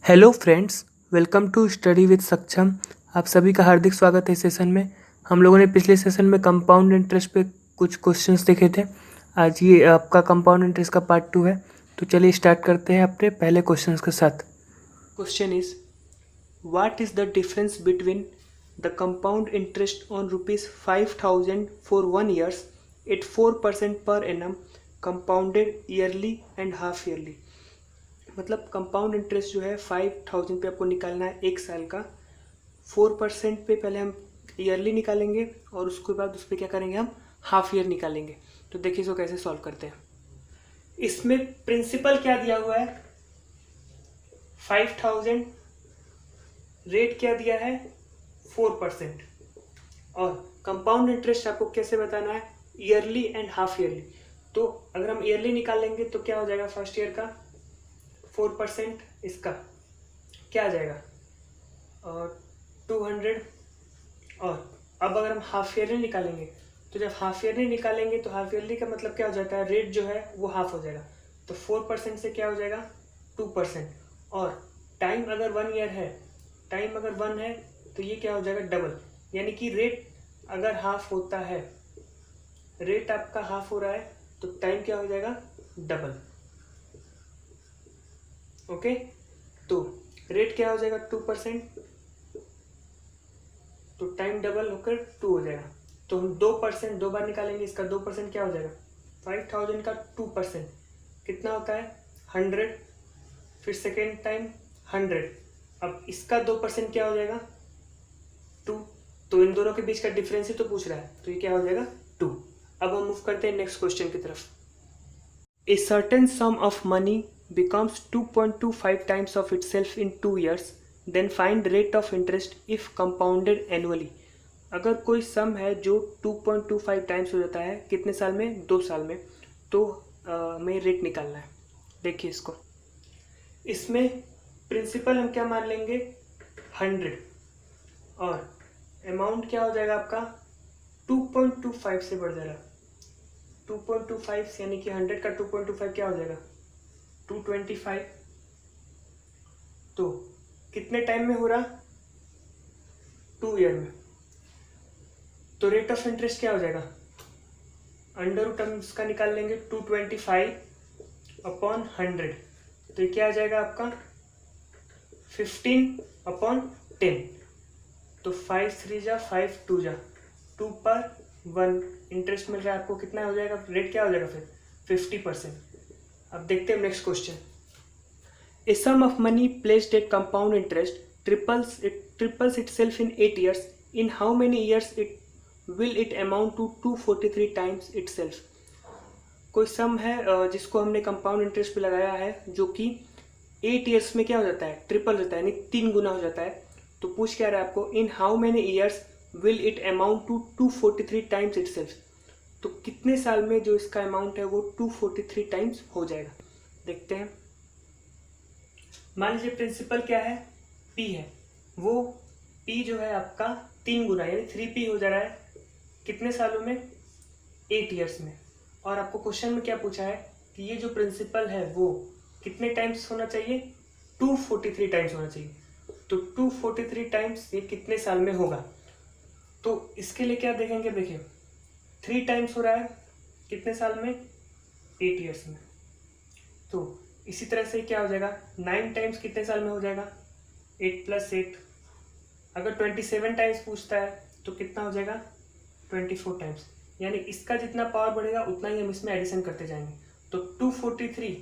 Hello friends, welcome to study with Saksham. आप सभी का हार्दिक स्वागत है इस सेशन में। हम लोगों ने पिछले सेशन में कंपाउंड इंटरेस्ट पे कुछ क्वेश्चंस देखे थे। आज ये आपका कंपाउंड इंटरेस्ट का पार्ट 2 है। तो चलिए स्टार्ट करते हैं अपने पहले क्वेश्चंस के साथ। Question is what is the difference between the compound interest on ₹5,000 for 1 years at 4% per annum compounded yearly and half yearly. मतलब कंपाउंड इंटरेस्ट जो है 5,000 पे आपको निकालना है 1 साल का। 4% पे पहले हम ईयरली निकालेंगे और उसके बाद उस पर क्या करेंगे, हम हाफ ईयर निकालेंगे। तो देखिए इसको कैसे सॉल्व करते हैं। इसमें प्रिंसिपल क्या दिया हुआ है, 5,000, रेट क्या दिया है 4%, और कंपाउंड इंटरेस्ट आपको कैसे बताना है, ईयरली एंड हाफ ईयरली। तो अगर हम ईयरली निकालेंगे तो क्या हो जाएगा, फर्स्ट ईयर का 4%, इसका क्या आ जाएगा 200। और अब अगर हम हाफ ईयरली निकालेंगे तो जब हाफ ईयरली निकालेंगे तो हाफ ईयरली का मतलब क्या हो जाता है, रेट जो है वो हाफ हो जाएगा। तो 4% से क्या हो जाएगा 2%। और टाइम अगर 1 ईयर है, टाइम अगर 1 है तो ये क्या हो जाएगा डबल। यानी कि रेट अगर हाफ होता है, रेट आपका हाफ हो रहा है तो टाइम क्या हो जाएगा डबल। ओके, तो रेट क्या हो जाएगा 2%, तो टाइम डबल होकर 2 हो जाएगा। तो हम 2% 2 बार निकालेंगे, इसका 2% क्या हो जाएगा, 5,000 का 2% कितना होता है 100। फिर सेकेंड टाइम 100, अब इसका 2% क्या हो जाएगा 2। तो इन दोनों के बीच का डिफरेंस ही तो पूछ रहा है, तो ये क्या हो जाएगा 2। अब हम मूव करते हैं नेक्स्ट क्वेश्चन की तरफ। A certain sum of money becomes 2.25 times of itself in 2 years, then find rate of interest if compounded annually। अगर कोई सम है जो 2.25 टाइम्स हो जाता है कितने साल में, 2 साल में, तो हमें रेट निकालना है। देखिए इसको, इसमें प्रिंसिपल हम क्या मान लेंगे 100, और अमाउंट क्या हो जाएगा आपका 2.25 से बढ़ जाएगा 2.25, यानी कि 100 का 2.25 क्या हो जाएगा 225। तो कितने टाइम में हो रहा 2 ईयर में। तो रेट ऑफ इंटरेस्ट क्या हो जाएगा, अंडर रूट हम इसका निकाल लेंगे 225/100। तो ये क्या आ जाएगा आपका 15/10। तो 5 3 जा 5 2 जा 2 पर 1 इंटरेस्ट मिल रहा है आपको, कितना हो जाएगा, रेट क्या हो जाएगा फिर 50%। अब देखते हैं next question. A sum of money placed at compound interest triples itself in 8 years, in how many years it will it amount to 243 times itself। कोई सम है जिसको हमने कंपाउंड इंटरेस्ट पे लगाया है, जो कि 8 ईयर्स में क्या हो जाता है, ट्रिपल होता है, यानी 3 गुना हो जाता है। तो पूछ क्या रहा है आपको, in how many years will it amount to 243 times itself. तो कितने साल में जो इसका अमाउंट है वो 243 टाइम्स हो जाएगा। देखते हैं। मान लीजिए प्रिंसिपल क्या है, P है, वो P जो है आपका 3 गुना यानी 3P हो जा रहा है कितने सालों में, 8 ईयर्स में। और आपको क्वेश्चन में क्या पूछा है कि ये जो प्रिंसिपल है वो कितने टाइम्स होना चाहिए, 243 टाइम्स होना चाहिए। तो 243 टाइम्स ये कितने साल में होगा। तो इसके लिए क्या देखेंगे, देखिए 3 टाइम्स हो रहा है कितने साल में, 8 ईयर्स में। तो इसी तरह से क्या हो जाएगा 9 टाइम्स कितने साल में हो जाएगा, 8 + 8। अगर 27 टाइम्स पूछता है तो कितना हो जाएगा 24 टाइम्स। यानी इसका जितना पावर बढ़ेगा उतना ही हम इसमें एडिशन करते जाएंगे। तो 243,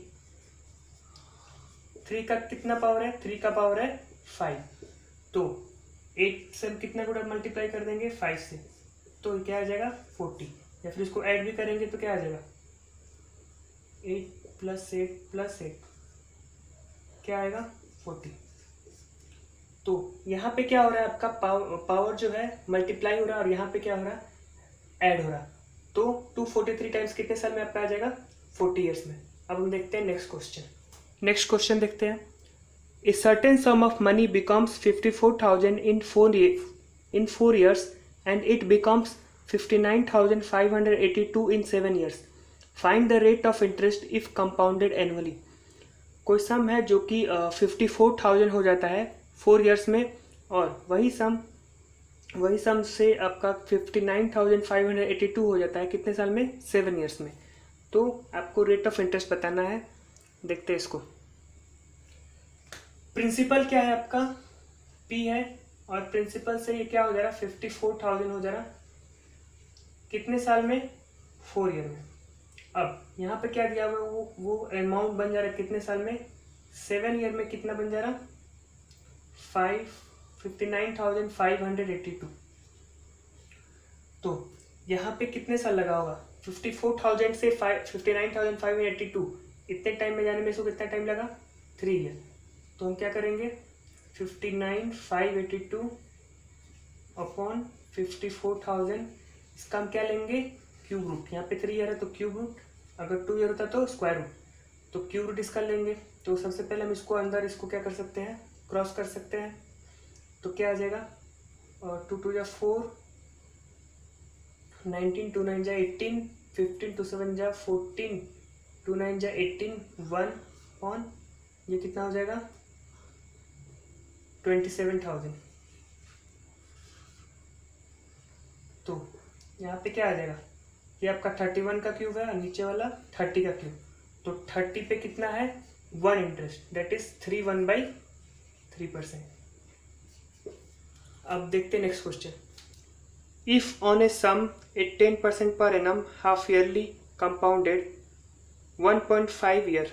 3 का कितना पावर है, 3 का पावर है 5। तो 8 से हम कितना गुना मल्टीप्लाई कर देंगे 5 से, तो क्या आ जाएगा 40। या फिर इसको ऐड भी करेंगे तो क्या आ जाएगा 8 + 8 + 8 क्या आएगा 40। तो यहाँ पे क्या हो रहा है, आपका पावर जो है मल्टीप्लाई हो रहा है, और यहाँ पे क्या हो रहा है ऐड हो रहा है। तो 243 टाइम्स कितने साल में आपका आ जाएगा 40 ईयर्स में। अब हम देखते हैं नेक्स्ट क्वेश्चन। नेक्स्ट क्वेश्चन देखते हैं। A certain sum of money becomes 54,000 in 4 years and it becomes 59,582 in 7 years. Find the rate of interest if compounded annually। कोई सम है जो कि 54,000 हो जाता है 4 ईयर्स में, और वही सम से आपका 59,582 हो जाता है कितने साल में, 7 ईयर्स में। तो आपको रेट ऑफ इंटरेस्ट बताना है। देखते हैं इसको। प्रिंसिपल क्या है आपका, P है, और प्रिंसिपल से ये क्या हो जा रहा है, 54,000 हो जा रहा, कितने साल में, 4 ईयर में। अब यहाँ पे क्या दिया हुआ है, वो अमाउंट बन जा रहा है कितने साल में, 7 ईयर में कितना बन जा रहा, 59,582। तो यहाँ पे कितने साल लगा होगा, 54,000 से 59,582, इतने टाइम में जाने में इसको कितना टाइम लगा, 3 ईयर। तो हम क्या करेंगे, 59,582 अपॉन 54,000, इसका हम क्या लेंगे, क्यूब रूट। यहाँ पे 3 ईयर है तो क्यूब रूट, अगर 2 ईयर होता तो स्क्वायर रूट, तो क्यूब रूट इसका लेंगे। तो सबसे पहले हम इसको अंदर इसको क्या कर सकते हैं, क्रॉस कर सकते हैं। तो क्या आ जाएगा, 2 2 जा 4, 19 2 9 जा 18, 15 2 7 जा 14, 2 9 जा 18, 1 ऑन ये कितना हो जाएगा, 27,000। तो यहाँ पे क्या आ जाएगा, ये आपका 31 का क्यूब है और नीचे वाला 30 का क्यूब। तो 30 पे कितना है, 1 इंटरेस्ट, दैट इज 3/3%। अब देखते हैं next question. If on a sum at 10% per annum half yearly compounded 1.5 year,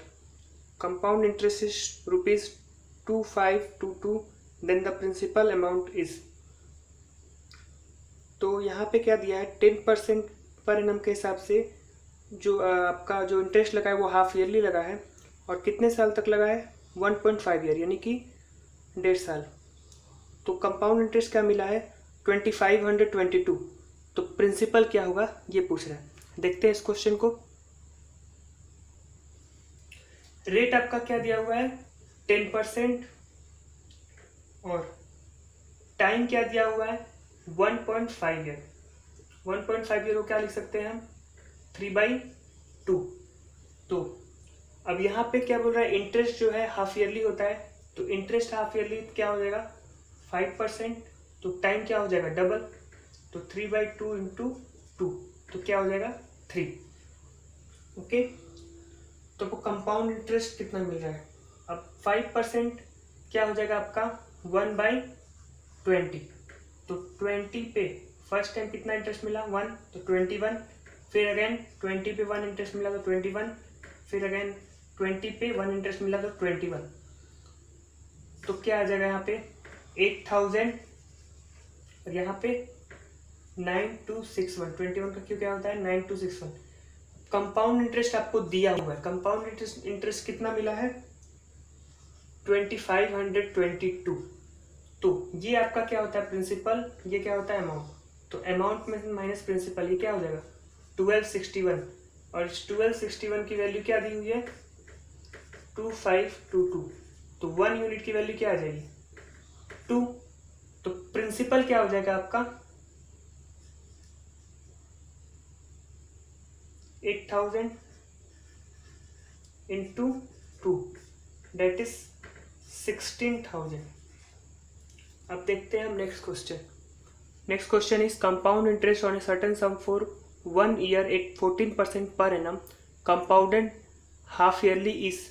compound interest is ₹2522, then the principal amount is. तो यहाँ पे क्या दिया है, 10% पर एनम के हिसाब से जो आपका जो इंटरेस्ट लगा है वो हाफ ईयरली लगा है, और कितने साल तक लगा है, 1.5 ईयर, यानी कि 1.5 साल। तो कंपाउंड इंटरेस्ट क्या मिला है, 2522। तो प्रिंसिपल क्या होगा ये पूछ रहा है। देखते हैं इस क्वेश्चन को। रेट आपका क्या दिया हुआ है, 10%, और टाइम क्या दिया हुआ है, 1.5 ईयर। 1.5 ईयर को क्या लिख सकते हैं हम, 3/2। तो अब यहाँ पे क्या बोल रहा है, इंटरेस्ट जो है हाफ ईयरली होता है, तो इंटरेस्ट हाफ ईयरली क्या हो जाएगा, 5%। तो टाइम क्या हो जाएगा, डबल, तो 3/2 इंटू 2, तो क्या हो जाएगा, 3। ओके, तो कंपाउंड इंटरेस्ट कितना मिल रहा है, अब 5% क्या हो जाएगा आपका, 1/20। तो 20 पे फर्स्ट टाइम कितना इंटरेस्ट मिला, 1, तो 21, फिर अगेन 20 पे 1 इंटरेस्ट मिला तो 21, फिर अगेन 20 पे 1 इंटरेस्ट मिला तो 21। तो क्या आ जाएगा यहाँ पे 8,000, और यहाँ पे 9261। 21 का क्यों क्या होता है, 9261। कंपाउंड इंटरेस्ट आपको दिया हुआ है, कंपाउंड इंटरेस्ट कितना मिला है, 2522। तो ये आपका क्या होता है, प्रिंसिपल, ये क्या होता है, अमाउंट। तो अमाउंट में माइनस प्रिंसिपल, ये क्या हो जाएगा, 1261, और इस 1261 की वैल्यू क्या दी हुई है, 2522। तो 1 यूनिट की वैल्यू क्या आ जाएगी, 2। तो प्रिंसिपल क्या हो जाएगा आपका, 8,000 इंटू 2, डेट इज 16,000। अब देखते हैं हम next question. Next question is compound interest on a certain sum for 1 year at 14% per annum, compounded half yearly is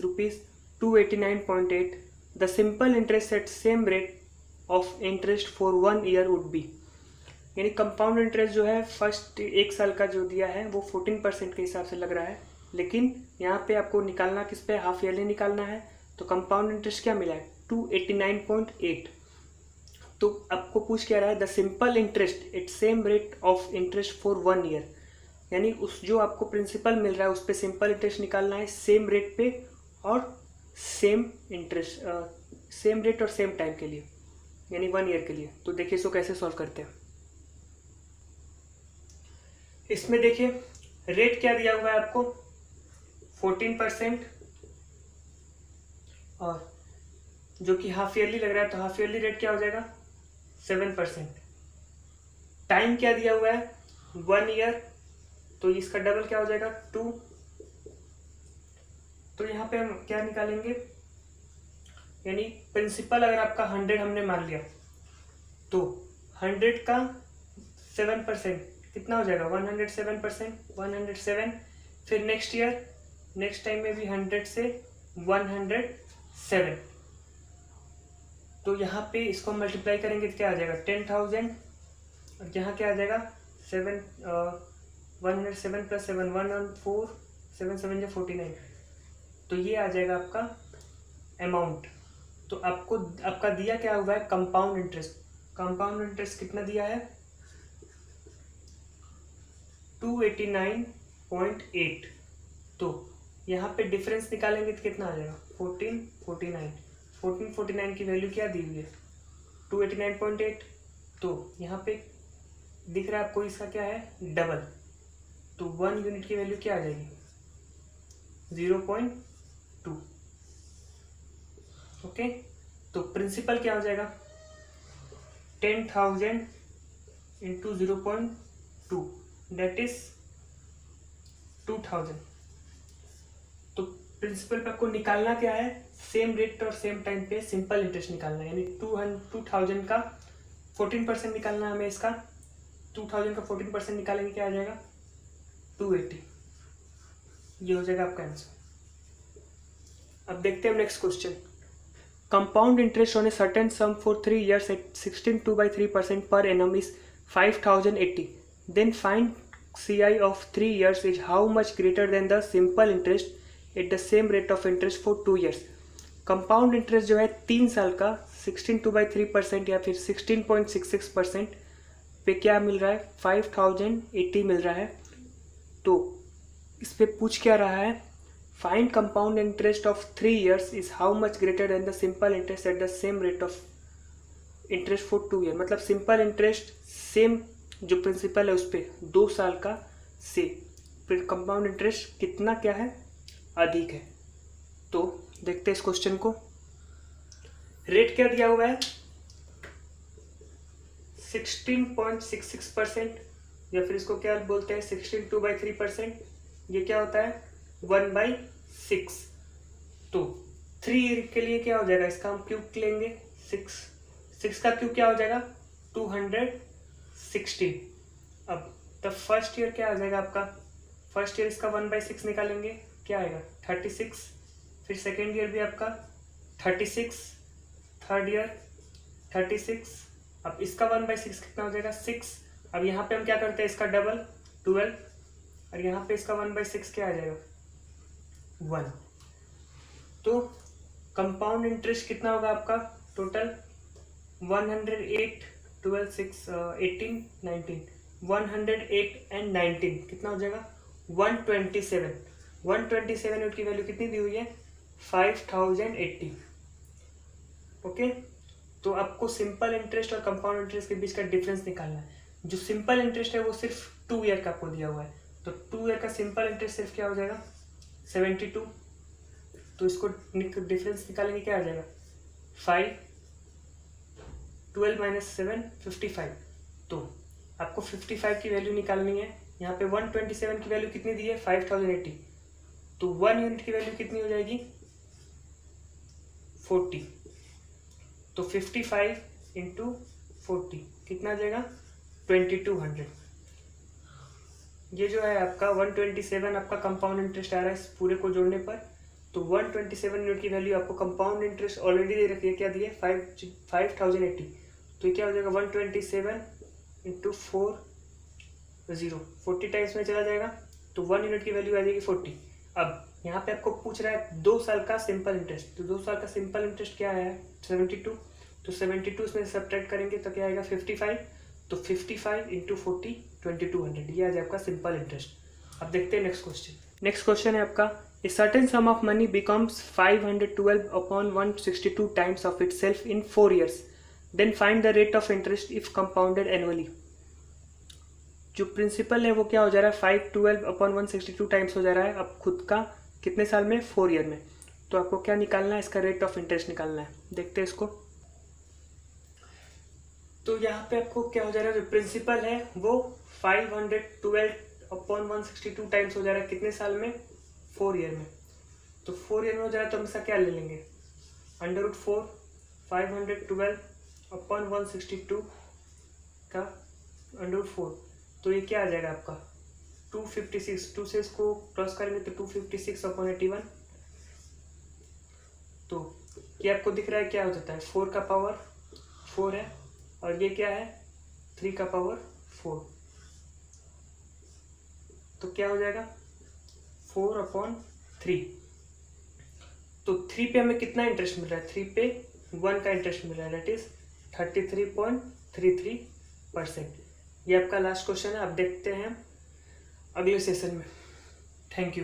₹289.8। The simple interest at same rate of interest for 1 year would be. यानी compound interest जो है first 1 साल का जो दिया है वो 14% के हिसाब से लग रहा है, लेकिन यहाँ पे आपको निकालना किस पे, हाफ ईयरली निकालना है। तो कंपाउंड इंटरेस्ट क्या मिला है, 289.8। तो आपको पूछ क्या रहा है, the simple interest at same rate of interest for 1 year, यानी उस जो आपको प्रिंसिपल मिल रहा है उस पर सिंपल इंटरेस्ट निकालना है सेम रेट पे और सेम इंटरेस्ट, सेम रेट और सेम टाइम के लिए, यानी 1 ईयर के लिए। तो देखिए इसको कैसे सॉल्व करते हैं। इसमें देखिए रेट क्या दिया हुआ है आपको, 14%, और जो कि हाफ ईयरली लग रहा है तो हाफ ईयरली रेट क्या हो जाएगा, 7%। टाइम क्या दिया हुआ है, 1 ईयर, तो इसका डबल क्या हो जाएगा, 2। तो यहाँ पे हम क्या निकालेंगे, यानी प्रिंसिपल अगर आपका 100 हमने मान लिया तो 100 का 7% कितना हो जाएगा 107%, 107। फिर नेक्स्ट टाइम में भी 100 से 107। तो यहाँ पे इसको मल्टीप्लाई करेंगे तो क्या आ जाएगा 10,000, और यहाँ क्या आ जाएगा 107 + 7 114, 7 7 जो 49। तो ये आ जाएगा आपका अमाउंट। तो आपका दिया क्या हुआ है कंपाउंड इंटरेस्ट। कंपाउंड इंटरेस्ट कितना दिया है 289.8। तो यहाँ पे डिफरेंस निकालेंगे तो कितना आ जाएगा 1449 की वैल्यू क्या दी हुई है 289.8। तो यहाँ पे दिख रहा है आपको इसका क्या है डबल। तो 1 यूनिट की वैल्यू क्या आ जाएगी 0.2। ओके, तो प्रिंसिपल क्या हो जाएगा 10,000 इंटू 0.2 दैट इज 2,000। तो प्रिंसिपल पे आपको निकालना क्या है सेम रेट और सेम टाइम पे सिंपल इंटरेस्ट निकालना है। यानी 2,000 का 14% निकालना है हमें। इसका 2,000 का 14% निकालेंगे क्या आ जाएगा 280। ये हो जाएगा आपका आंसर। अब देखते हैं next question. Compound interest on a certain sum for 3 years at 16.2/3% per annum is 5,080. Then find CI of 3 years is how much greater than the simple interest at the same rate of interest for 2 years. Compound interest जो है 3 साल का 16.2/3% या फिर 16.66% पे क्या मिल रहा है 5,080 मिल रहा है। तो इस पे पूछ क्या रहा है find compound interest of 3 years is how much greater than the simple interest at the same rate of interest for 2 years। मतलब सिंपल इंटरेस्ट सेम जो प्रिंसिपल है उस पर 2 साल का से फिर कंपाउंड इंटरेस्ट कितना क्या है अधिक है। तो देखते हैं इस क्वेश्चन को। रेट क्या दिया हुआ है 16.66% या फिर इसको क्या बोलते हैं 16.2/3%। ये क्या होता है 1/6। तो 3 ईयर के लिए क्या हो जाएगा इसका हम क्यूब लेंगे 6 का क्यूब क्या हो जाएगा 216। अब द फर्स्ट ईयर क्या आ जाएगा आपका फर्स्ट ईयर इसका 1/6 निकालेंगे क्या आएगा 36। फिर सेकेंड ईयर भी आपका 36, थर्ड ईयर 36। अब इसका 1/6 कितना हो जाएगा 6। अब यहाँ पे हम क्या करते हैं इसका डबल 12, और यहाँ पे इसका 1/6 क्या आ जाएगा 1। तो कंपाउंड इंटरेस्ट कितना होगा आपका टोटल 108, 12, 6, 18, 19, 108 एंड 19 कितना हो जाएगा 127। 127 की वैल्यू कितनी दी हुई है 5,080। ओके, तो आपको सिंपल इंटरेस्ट और कंपाउंड इंटरेस्ट के बीच का डिफरेंस निकालना है। जो सिंपल इंटरेस्ट है वो सिर्फ 2 ईयर का आपको दिया हुआ है। तो 2 ईयर का सिंपल इंटरेस्ट सिर्फ क्या हो जाएगा 72। तो इसको डिफरेंस निकालेंगे क्या आ जाएगा 5, 12 - 7 55। तो आपको 55 की वैल्यू निकालनी है। यहाँ पे 127 की वैल्यू कितनी दी है 5,080। तो 1 यूनिट की वैल्यू कितनी हो जाएगी 40। तो 55 इंटू 40 कितना आ जाएगा 2200। ये जो है आपका 127 आपका कंपाउंड इंटरेस्ट आ रहा है इस पूरे को जोड़ने पर। तो 127 यूनिट की वैल्यू आपको कंपाउंड इंटरेस्ट ऑलरेडी दे रखी है क्या दिए 5,080। तो ये क्या हो जाएगा 127 इंटू 40 टाइम्स में चला जाएगा। तो 1 यूनिट की वैल्यू आ जाएगी 40। अब यहाँ पे आपको पूछ रहा है 2 साल का सिंपल इंटरेस्ट। तो 2 साल का सिंपल इंटरेस्ट क्या है 72। तो 72 इसमें सब्ट्रैक्ट करेंगे तो क्या आएगा 55। तो 55 इंटू 40 2200 ये आ जाए आपका सिंपल इंटरेस्ट। अब देखते हैं नेक्स्ट क्वेश्चन। नेक्स्ट क्वेश्चन है आपका a certain sum of money becomes 512/162 times of itself in 4 years। Then find the rate of interest if compounded annually. जो प्रिंसिपल है वो क्या हो जा रहा है 512/162 टाइम्स हो जा रहा है अब खुद का कितने साल में 4 ईयर में। तो आपको क्या निकालना है इसका रेट ऑफ इंटरेस्ट निकालना है। देखते हैं इसको। तो यहाँ पे आपको क्या हो जा रहा है जो प्रिंसिपल है वो 512/162 टाइम्स हो जा रहा है कितने साल में 4 ईयर में। तो 4 ईयर में हो जा रहा है तो हम इसका क्या ले लेंगे √4 512 अपॉन 162 का √4, तो ये क्या आ जाएगा आपका 256। 2 से इसको क्रॉस करेंगे तो 256 अपॉन 81। तो ये आपको दिख रहा है क्या हो जाता है, 4 का पावर 4 है, और ये क्या है 3 का पावर 4, तो क्या हो जाएगा 4/3। तो 3 पे हमें कितना इंटरेस्ट मिल रहा है, 3 पे 1 का इंटरेस्ट मिल रहा है, दैट इज 33.33%। ये आपका लास्ट क्वेश्चन है, अब देखते हैं अगले सेशन में। Thank you.